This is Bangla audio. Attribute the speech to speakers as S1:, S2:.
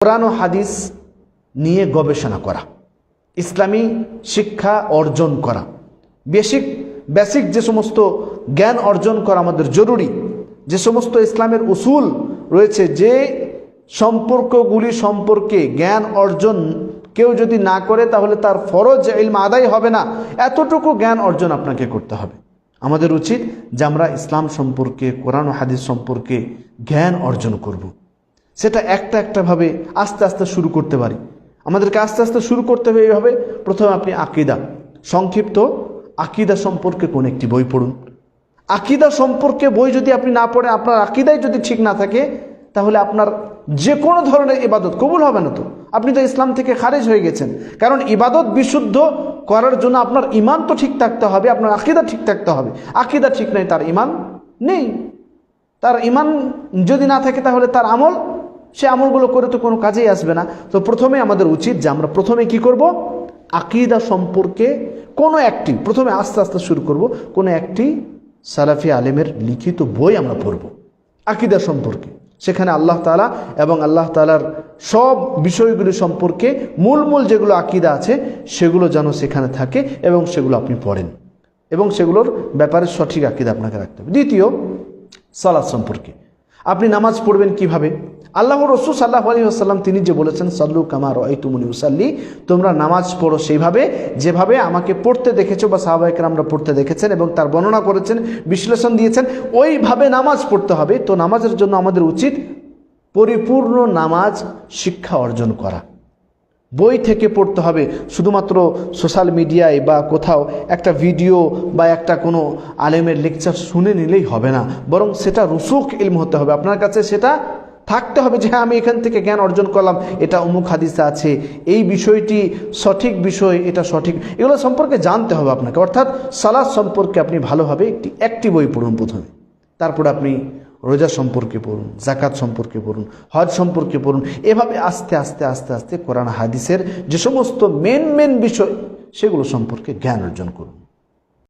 S1: কোরআন ও হাদিস নিয়ে গবেষণা করা, ইসলামী শিক্ষা অর্জন করা, বেসিক যে সমস্ত জ্ঞান অর্জন করা আমাদের জরুরি, যে সমস্ত ইসলামের উসুল রয়েছে, যে সম্পর্কগুলি সম্পর্কে জ্ঞান অর্জন কেউ যদি না করে তাহলে তার ফরজ ইলম আদায় হবে না। এতটুকু জ্ঞান অর্জন আপনাকে করতে হবে। আমাদের উচিত যে আমরা ইসলাম সম্পর্কে, কোরআন ও হাদিস সম্পর্কে জ্ঞান অর্জন করব। সেটা একটাভাবে আস্তে আস্তে শুরু করতে পারি। আমাদেরকে আস্তে আস্তে শুরু করতে হবে এইভাবে। প্রথমে আপনি আকীদা, সংক্ষিপ্ত আকীদা সম্পর্কে কোন একটি বই পড়ুন। আকীদা সম্পর্কে বই যদি আপনি না পড়ে, আপনার আকীদাই যদি ঠিক না থাকে, তাহলে আপনার যে কোনো ধরনের ইবাদত কবুল হবে না। তো আপনি তো ইসলাম থেকে খারিজ হয়ে গেছেন। কারণ ইবাদত বিশুদ্ধ করার জন্য আপনার ঈমান তো ঠিক থাকতে হবে, আপনার আকীদা ঠিক থাকতে হবে। আকীদা ঠিক নাই, তার ঈমান নেই। তার ঈমান যদি না থাকে তাহলে তার আমল, সে আমলগুলো করে তো কোনো কাজেই আসবে না। তো প্রথমে আমাদের উচিত যে আমরা প্রথমে কি করব, আকীদা সম্পর্কে কোনো একটি, প্রথমে আস্তে আস্তে শুরু করব, কোনো একটি সালাফি আলেমের লিখিত বই আমরা পড়ব আকীদা সম্পর্কে। সেখানে আল্লাহ তাআলা এবং আল্লাহ তাআলার সব বিষয়গুলি সম্পর্কে মূল যেগুলো আকীদা আছে সেগুলো যেন সেখানে থাকে এবং সেগুলো আপনি পড়েন এবং সেগুলোর ব্যাপারে সঠিক আকীদা আপনাকে রাখতে হবে। দ্বিতীয়, সালাত সম্পর্কে। আপনি নামাজ পড়বেন কিভাবে? আল্লাহর রাসূল সাল্লাল্লাহু আলাইহি ওয়াসাল্লাম তিনি যে বলেছেন, সাল্লু কামা রাআইতুমুনি উসাল্লি, তোমরা নামাজ পড়ো সেইভাবে যেভাবে আমাকে পড়তে দেখেছো, বা সাহাবায়ে কেরামরা পড়তে দেখেছেন এবং তার বর্ণনা করেছেন, বিশ্লেষণ দিয়েছেন, ওইভাবে নামাজ পড়তে হবে। তো নামাজের জন্য আমাদের উচিত পরিপূর্ণ নামাজ শিক্ষা অর্জন করা। বই থেকে পড়তে হবে, শুধুমাত্র সোশ্যাল মিডিয়ায় বা কোথাও একটা ভিডিও বা একটা কোনো আলেমের লেকচার শুনে নিলেই হবে না, বরং সেটা রুসুখ ইলম হতে হবে। আপনার কাছে সেটা থাকতে হবে যে হ্যাঁ, আমি এখান থেকে জ্ঞান অর্জন করলাম, এটা অমুক হাদিসে আছে, এই বিষয়টি সঠিক বিষয়, এটা সঠিক, এগুলো সম্পর্কে জানতে হবে আপনাকে। অর্থাৎ সালাত সম্পর্কে আপনি ভালোভাবে একটি বই পড়ুন প্রথমে, তারপর আপনি রোজা সম্পর্কে পড়ুন, যাকাত সম্পর্কে পড়ুন, হজ সম্পর্কে পড়ুন। এভাবে আস্তে আস্তে আস্তে আস্তে কোরআন হাদিসের যে সমস্ত মেন বিষয় সেগুলো সম্পর্কে জ্ঞান অর্জন করুন।